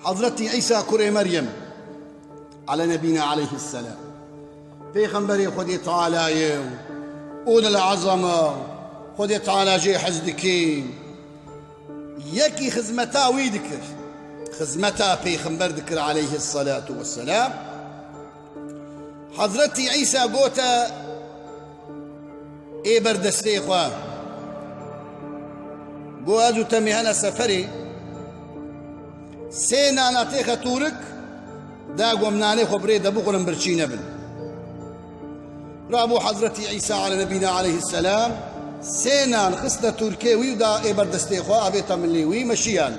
حضرتي عيسى كري مريم على نبينا عليه السلام في خنبري خدي تعالى أولى العظمة خدي تعالى جي حزدكي يكي خزمتا ويدكر خزمتا في خنبر ذكر عليه الصلاة والسلام حضرتي عيسى قوتا اي بردستي خواه قو ازو تمي هنا سفري سينا ناتيخ تورك داقو مناني خبري دبو قلن برشي نبن رابو حضرتي عيسى على نبينا عليه السلام سينا نخصنا تركيوي ودا اي بردستي خواه ابي تمليوي مشيان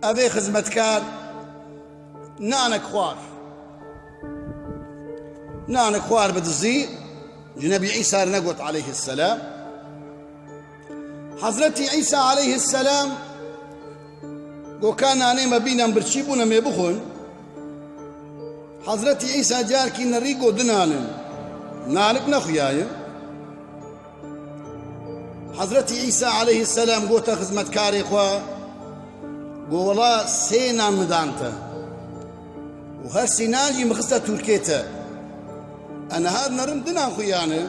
ابي خزمتكار نانك خوار بدزي جنبي عيسى نقوت عليه السلام حضرتي عيسى عليه السلام وكان أنا ما بينا برشيبونا ما بخون حضرتي عيسى جاركي نريقو دنانن نانك نخياي حضرتي عيسى عليه السلام قوتا خزمت كاري خوا قو والله سينا مدانته وهر سيناجي مخصة تركيته أنا هذا نرم دنان خيانه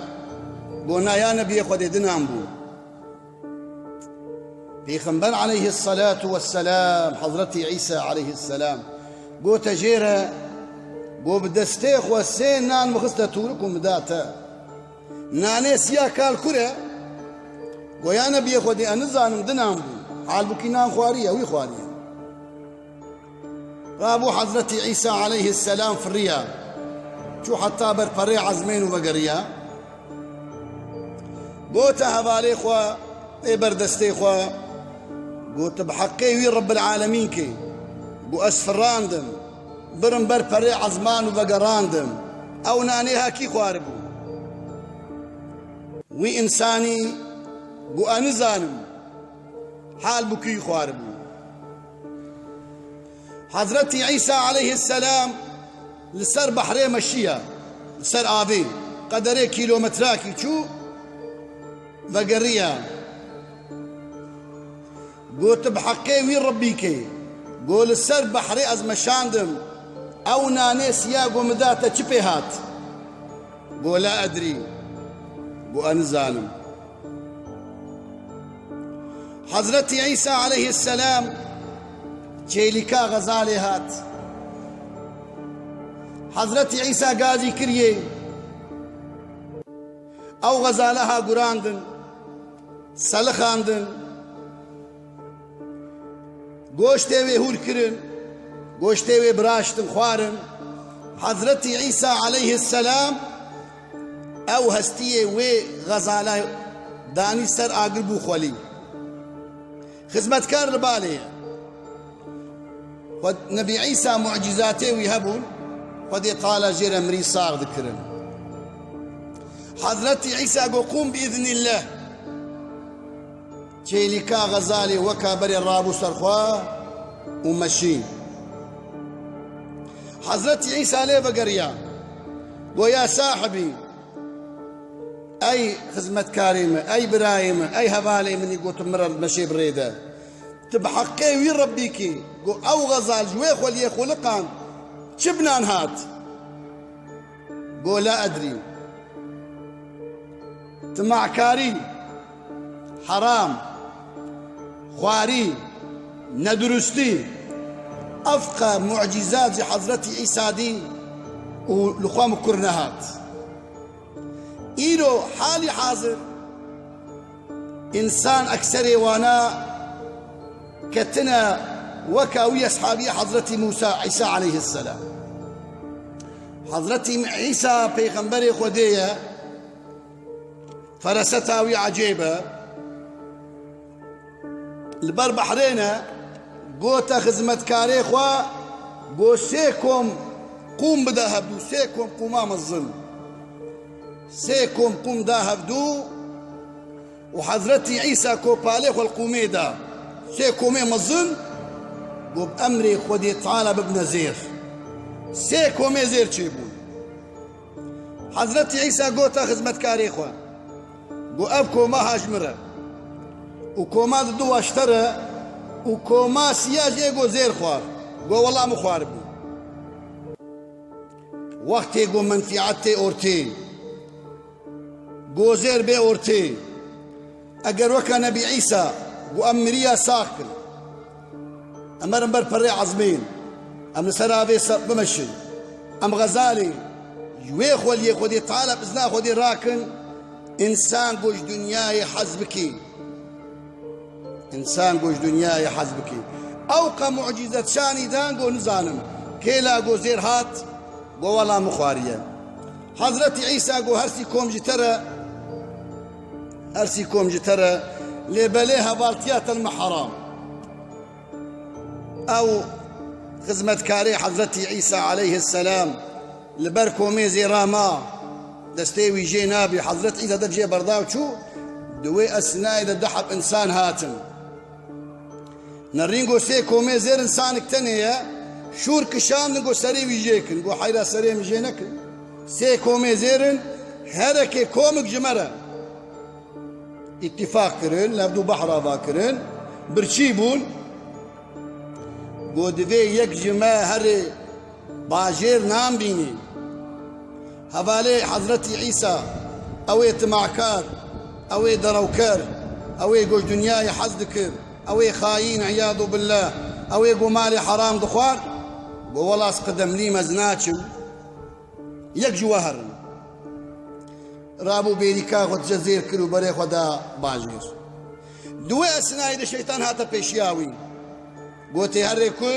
قونا يا نبي خدي دنان بو بيخنبر عليه الصلاة والسلام حضرتي عيسى عليه السلام قو تجيره قو بدستيخ والسين نان مخصة توركم داتا ناني سيا كالكرة قو يا نبي خدي أنزانم دنان بو حال بكي نان خوارية وي خوارية رابو حضرتي عيسى عليه السلام في الرياض شو حتى برفري عزمين وبقريا قوتا هذالي خوا اي بردستي خوا قوت بحقي وي رب العالمين كي قو اسفراندم برم برفري عزمان وبقراندم او ناني هاكي خواربو وي انساني قو انزانم حال بكي خواربو حضرتي عيسى عليه السلام لسر بحري مشيا لسر آبي قدري كيلومتراكي شو بقريا قلت بحقي وين ربيكي قول السر بحري از مشاندم او ناني سياقو مداتا شبي هات قول لا ادري قول انا ظالم حضرتي عيسى عليه السلام جيلكا غزالي هات حضرتي عيسى قاضي كريه او غزالها قراندن سلخاندن قوشتي هول كرن قوشتي براشتن خوارن حضرتي عيسى عليه السلام او هستيه وي غزاله داني سر اقربو خولي خزمتكار البالي نبي عيسى معجزاته ويهبون ودي طال جير مري صار ذكرن حضرتي عيسى قوم بإذن الله تشيلكا غزالي وكابري الرابو سرخوا ومشي حضرتي عيسى ليه بقريا ويا صاحبي أي خدمة كريمة أي برايمة أي هبالي من يقول مرض مشي بريدة تبحقي وين ربيكي أو غزال جويخ ولي خلقان شبنان هات قول لا أدري تمعكاري حرام خواري ندرستي أفقى معجزات حضرتي عيسى دي ولخوام كرنهات إيرو حالي حاضر إنسان أكثر وانا كتنا وكاوي أصحابي حضرتي موسى عيسى عليه السلام حضرتي عيسى بيغمبري خدية فرستاوي عجيبة البر بحرينا قوتا خزمت كاري خوا قو سيكم قوم بدهب دو سيكم قمام الظل سيكم قوم داهب دو وحضرتي عيسى كوباليخ والقوميدا سيكم مظن قو بأمري خدي تعالى بابن زير سيكم زير تشيبون حضرتي عيسى قوتا خزمت كاري خوا قو أبكو ما هاجمره وكوماد دو اشترى و کۆما سیاژێ گۆ زێر خوار گۆ وەڵام خوار بوو وەختێ گۆ منفیعەت تێ ئۆرتێ گۆ زێر بێ ئۆرتێ ئەگەر وەکە نەبی عیسا گۆ ئەم مریە ساغ کرد ئەمەرم بەر پەڕێ عەزمین ئەم لەسەرا بێ بمەشن ئەم غەزالی وێ خۆلیە خۆدێ تاالە بزنا خۆدێ ڕاکن ئینسان گۆش دنیای حەز بکەین ئینسان گۆش دنیای حەز بکەین ئەو قە موعجیزەت شانی دان گۆ نزانم کێلا گۆ زێر هات گۆ وەڵام خواريە حەزرەتی عیسا گۆ هەرسی کۆمجتەرە لێبەلێ هەباڵتیاتە المەحەرام ئەو خزمەتکارەی حەزرەتی عیسا عەلەیه السەلام لەبەر کۆمێزی ڕاما دەستەی ویژێ نابی حەزرەت عیسا دەجێ بەرداو چوو دوێ ئەسنایدە دەحەب ئینسان هاتن نەڕینگۆ سێ کۆمێ زێر ئینسانێک تەنەیە شور کشاندن گۆ سەرێ ویژێکن گۆ حەیرا سەرێ ویژێ نەکن سێ کۆمێ زێرن هەرەکێ کۆمک ژمەرە ئیتیفاق کردن لە دوو بەحڕاوا کردن برچی بوون گۆ divê yek ji me herê bajêr nambînî hevalê Hezretî Îsa ew ê timakar ew ê derewker ew ê goş dunyayê hez dikir ew ê xayîn îyadu billah ew ê got malê heram dixwar got welas qedemlîm ez naçim yek ji we herin rabû bêrîka xwe tije zêr kir û berê xwe da bajêr duwê esnayê de şeytan hate pêşiya wî گوتی هەرێ کو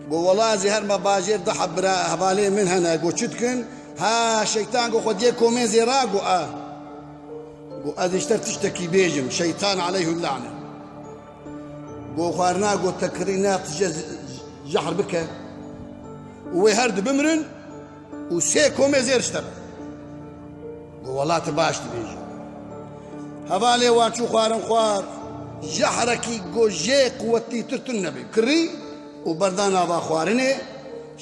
گۆ وەڵازی هەرمە باژێر دەحە برا هەڤالێ من هەنە گۆ چ دکن ها شەیتان گۆ خۆ دێ کۆمێزێ ڕا گۆ گۆ ئەدیشتەر تشتێکی بێژم شەیتان عەلەیه اللعنە گۆ خوارنا گۆ تەکڕینا تژە ژەحر بکە وێ هەردوو بمرن و سێ کۆمێزێر شتە گۆ وەڵاتە باش دبێژم هەڤالێ واچوو خوارن خوار جەحرەکی گۆژێ قووەتی ترتون نەبێ کڕی و بەردانا با خوارنێ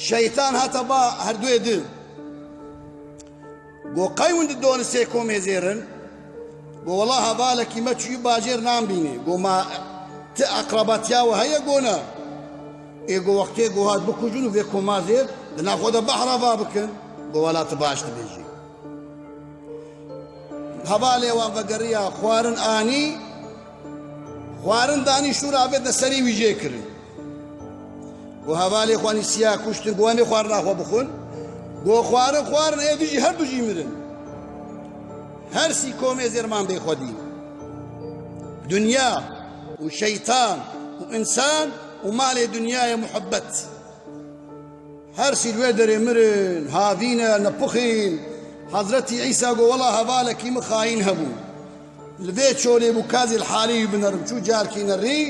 شەیتان هاتە با هەردووێ دل گۆ قەیوند دۆن سێ کۆمێ زێرن گۆ وەڵا هەڤالێکی مەچووی باژێر نامبینێ گۆ ما تە ئەقرەبەتیاوە هەیە گۆنە ئێ گۆ وەختێ گۆ هات بکوژن و vê کۆما زێر دناخۆدە بەحرا با بکن گۆ وەڵاتە باش دبێژی هەڤالێ وان بەگەڕیا خوارن ئانی خوارن دانی شورا بێت لەسەری ویژێ کرد گۆ هەڤالێ خوانی سیا کوشتن گۆوانێ خوار ناخۆ بخۆن گۆ خوارن ئێ دوژی هەردووژی مرن هەرسی کۆمێ زێرمان بێ خۆدی دنیا و شەیتان و ئینسان و مالێ دنیایە محەبەت هەرسی دوێ دەرێ مرن هاڤینە نەپوخین حەزرەتی عیسا گۆ وەڵا هەڤالێکی من خاین هەبوو لەوێ چۆلێ بوو کازی الحالی بنەرم چوو جارکی نەڕی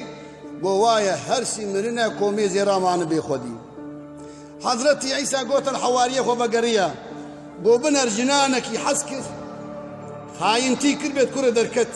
گۆ وایە هەرسی مرنە کۆمێ زێرامانە بێ خۆدی حەزرەتی عیسا گۆتن حەواریە خۆ بەگەڕیە گۆ بنەر ژنانێکی حەز کرد خاینتی کرد بێت کوڕە دەرکەت